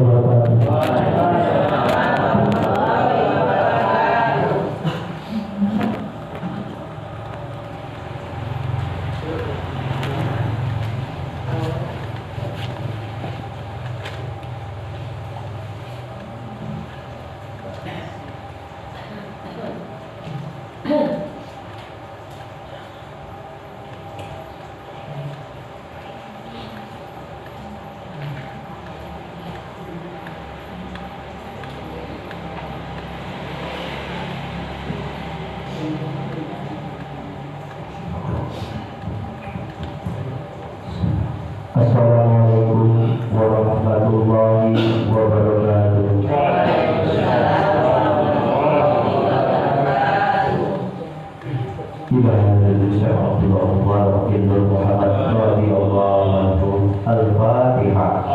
wabarakatuh. Assalamualaikum warahmatullahi wabarakatuh. Al-Fatihah.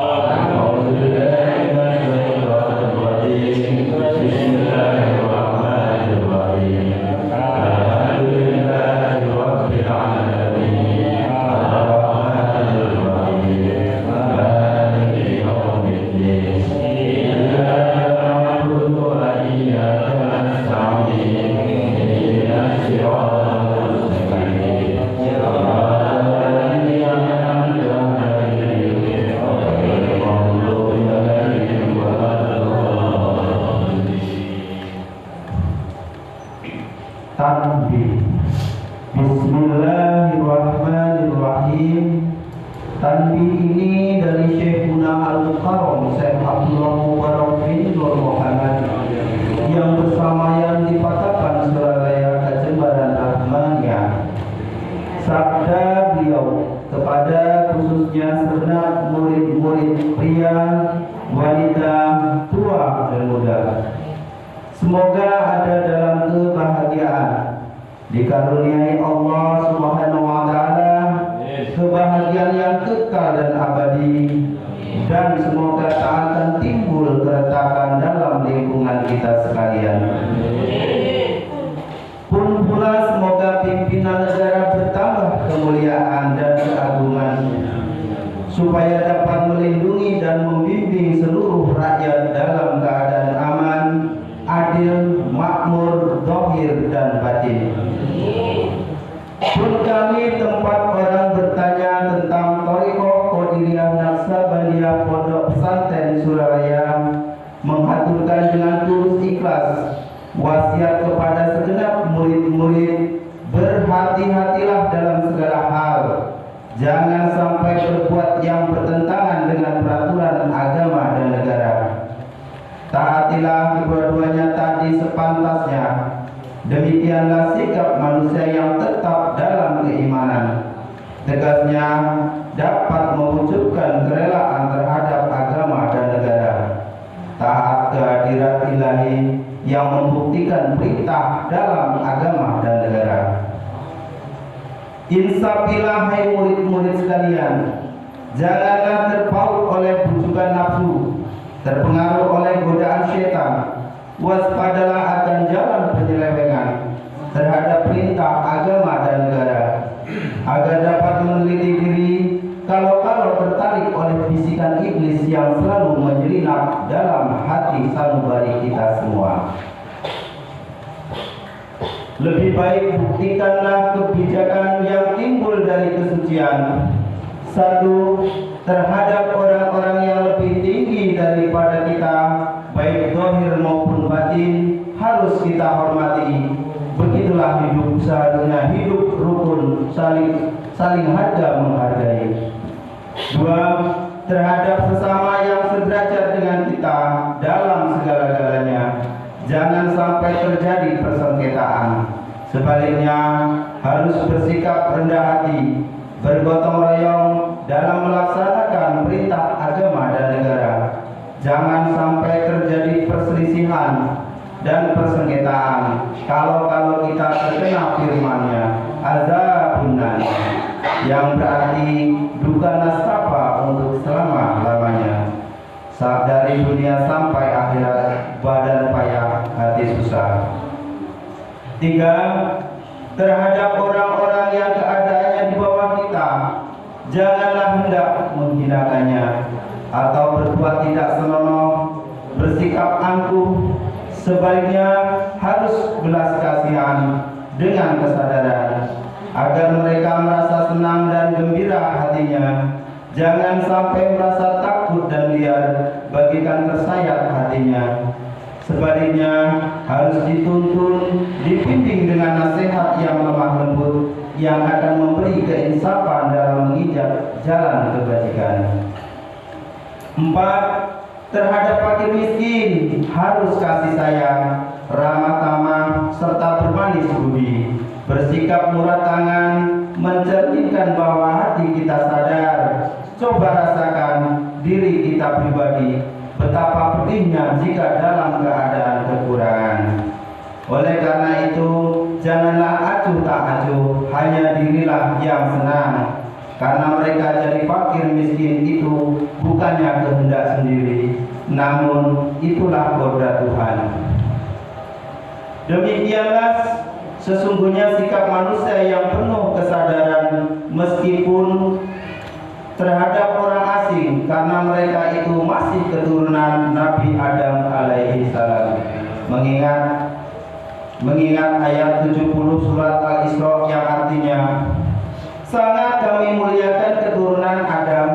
Tanbih. Bismillahirrahmanirrahim. Tanbih ini dari Syekhuna Al-Mukarram Syekh Abdullah Mubarak bin Nur Muhammad yang bersemayam di Patapan Suralaya Kecembaran Rahmaniyah. Sabda beliau kepada khususnya segenap murid-murid pria, wanita, tua dan muda. Semoga ada dalam kebahagiaan, dikaruniai Allah Subhanahu wa taala kebahagiaan yang kekal dan abadi, dan semoga tak akan timbul keretakan dalam lingkungan kita sekalian. Pun pula semoga pimpinan negara bertambah kemuliaan dan keagungan, supaya dapat melindungi dan membimbing seluruh rakyat dalam keadaan aman, adil, makmur, zahir dan batin. Pun kami tempat orang bertanya tentang Thariqah Qadiriyah Naqsabandiyah Pondok Pesantren Suralaya, menghaturkan dengan tulus ikhlas wasiat kepada segenap murid-murid, berhati-hatilah dalam segala hal. Jangan sampai berbuat yang bertentangan dengan peraturan agama dan negara. Taatilah kedua-duanya tadi sepantasnya. Demikianlah sikap manusia yang tetap dalam keimanan. Tegasnya dapat mewujudkan kerelaan terhadap agama dan negara. Taat kehadirat ilahi yang membuktikan perintah dalam agama dan negara. Insafilah hai murid-murid sekalian, janganlah terpaut oleh bujukan nafsu, terpengaruh oleh godaan syaitan. Waspadalah akan jalan penyelewengan terhadap perintah agama dan negara, agar dapat meneliti diri kalau-kalau tertarik oleh bisikan iblis yang selalu menyelinap dalam hati sanubari kita semua. Lebih baik buktikanlah kebijakan yang timbul dari kesucian. Satu, terhadap orang-orang yang lebih tinggi daripada kita, baik zahir maupun batin, harus kita hormati. Begitulah hidup seharusnya, hidup rukun, saling harga menghargai. Dua, terhadap sesama yang sederajat dengan kita dalam segala-galanya, jangan sampai terjadi persengketaan. Sebaliknya, harus bersikap rendah hati, bergotong royong dalam melaksanakan perintah agama dan negara. Jangan sampai terjadi perselisihan dan persengketaan. Kalau kita terkena firman-Nya, azabun nar, yang berarti duka nastapa untuk selama-lamanya. Saat dari dunia sampai akhirat, badan payah, hati susah. Tiga, terhadap orang-orang yang keadaannya di bawah kita, janganlah hendak menghinakannya atau berbuat tidak senonoh Sebaliknya harus belas kasihan dengan kesadaran agar mereka merasa senang dan gembira hatinya. Jangan sampai merasa takut dan liar bagikan tersayat hatinya. Sebaliknya harus dituntun, dibimbing dengan nasihat yang lemah lembut yang akan memberi keinsafan dalam menginjak jalan kebajikan. 4. Terhadap fakir miskin harus kasih sayang, ramah tamah, serta bermanis budi. Bersikap murah tangan mencerminkan bahwa hati kita sadar. Coba rasakan diri kita pribadi betapa pedihnya jika dalam keadaan kekurangan. Oleh karena itu, janganlah acuh tak acuh, hanya dirilah yang senang. Karena mereka jadi fakir miskin itu bukannya kehendak sendiri, namun itulah kodrat Tuhan. Demikianlah sesungguhnya sikap manusia yang penuh kesadaran meskipun terhadap orang asing, karena mereka itu masih keturunan Nabi Adam alaihi salam. Mengingat ayat 70 surat Al-Isra yang artinya, sangat kami muliakan keturunan Adam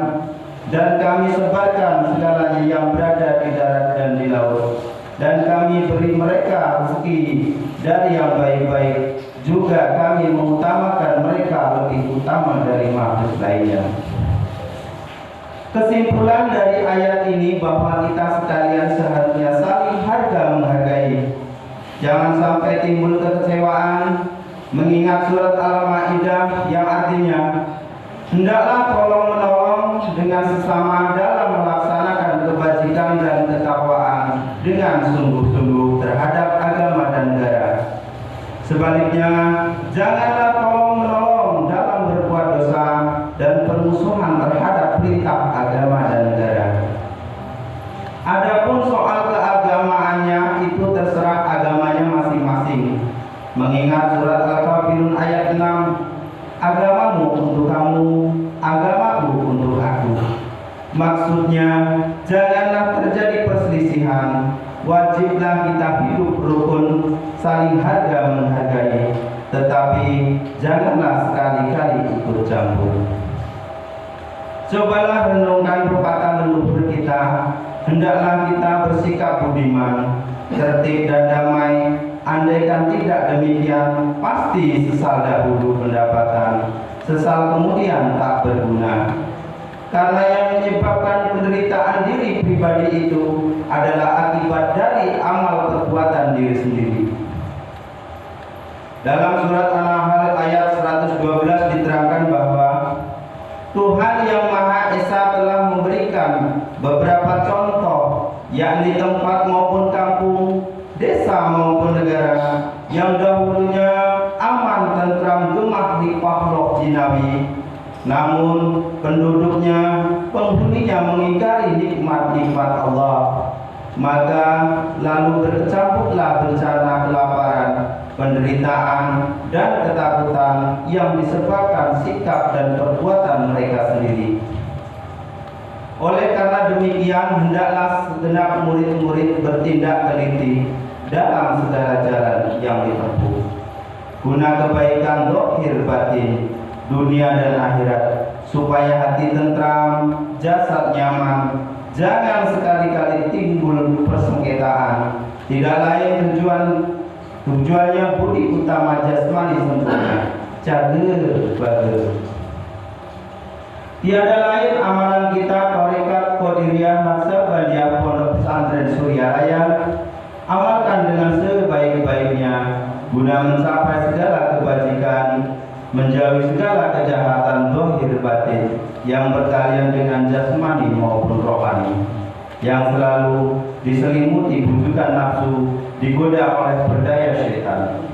dan kami sebarkan segalanya yang berada di darat dan di laut, dan kami beri mereka rezeki dari yang baik-baik, juga kami mengutamakan mereka lebih utama dari makhluk lainnya. Kesimpulan dari ayat ini bahwa kita sekalian seharusnya saling harga menghargai. Jangan sampai timbul kekecewaan mengingat surat Al-Maidah yang artinya, hendaklah tolong menolong dengan sesama dalam melaksanakan kebajikan dan ketakwaan dengan sungguh-sungguh terhadap agama dan negara. Sebaliknya, janganlah tolong menolong dalam berbuat dosa dan permusuhan terhadap perintah agama dan negara. Adapun soal keagamaannya itu terserah agamanya masing-masing. Mengingat surat Al-Kafirun ayat 6, agamamu untuk kamu, agamaku untuk aku. Maksudnya, janganlah terjadi perselisihan. Wajiblah kita hidup rukun, saling harga menghargai, tetapi janganlah sekali-kali ikut campur. Cobalah renungkan pepatah leluhur kita, hendaklah kita bersikap budiman, tertib dan damai. Andaikan tidak demikian, pasti sesal dahulu pendapatan, sesal kemudian tak berguna. Karena yang menyebabkan penderitaan diri pribadi itu adalah akibat dari amal perbuatan diri sendiri. Dalam surat An-Nahl ayat 112 diterangkan bahwa Tuhan yang Maha Esa telah memberikan beberapa contoh, yakni tempat maupun kampung, desa maupun negara, yang dahulunya aman, tentram, gemah, limpah, jinawi. Namun penduduknya, penghuninya mengingkari nikmat-nikmat Allah. Maka lalu berkecampurlah bencana kelaparan, penderitaan, dan ketakutan yang disebabkan sikap dan perbuatan mereka sendiri. Oleh karena demikian, hendaklah segenap murid-murid bertindak teliti dalam segala jalan yang ditempuh, guna kebaikan zahir batin, dunia dan akhirat, supaya hati tentram, jasad nyaman. Jangan sekali-kali timbul persengketaan. Tidak lain tujuannya budi utama jasmani sempurna, cager bager. Tiada lain amalan kita Tarekat Qadiriyah Naksabandia Pondok Pesantren Surya Raya. Amalkan dengan sebaik-baiknya guna mencapai segala kebajikan, menjauhi segala kejahatan zahir batin yang berkalian dengan jasmani maupun rohani, yang selalu diselimuti bujukan nafsu, digoda oleh berdaya syaitan.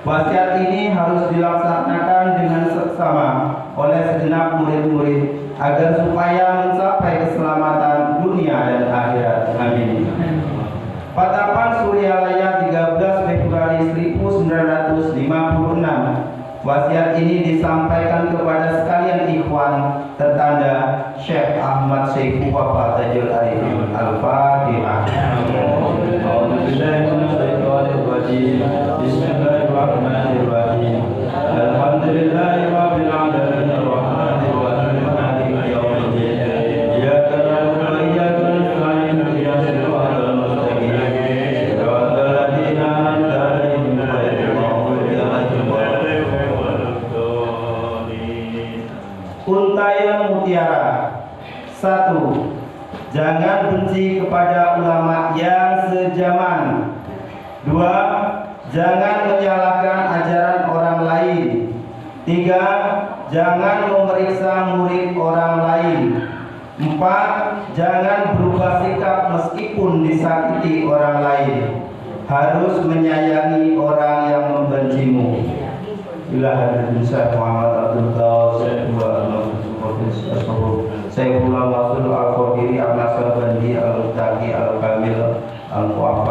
Wasiat ini harus dilaksanakan dengan seksama oleh segenap murid-murid agar supaya mencapai keselamatan dunia dan akhirat. Amin. Patapan Suryalaya 13 Februari 1956. Wasiat ini disampaikan kepada sekalian ikhwan, tertanda Syekh Ahmad Syekh Wafa Tajul Arifin. Al-Fatihah. rajim. Bismillahirrahmanirrahim. Alhamdulillahirabbil alamin arrahmanir rahim maliki yaumiddin. Iyyaka na'budu wa iyyaka nasta'in ihdinas siratal mustaqim. Siratal ladzina an'amta 'alaihim ghairil maghdubi 'alaihim waladdallin. Untayan mutiara. 1. Jangan benci kepada ulama yang sejaman. 2. Jangan menyalahkan ajaran orang lain. 3. Jangan memeriksa murid orang lain. 4. Jangan berubah sikap meskipun disakiti orang lain. Harus menyayangi orang yang membencimu. Ila hadirin Syekh Muhammad Abdul Qasim Sayyidullah Masul Al-Qadiri Al-Nasr Bandi Al-Mutaqi Al-Kamil Al-Mu'affa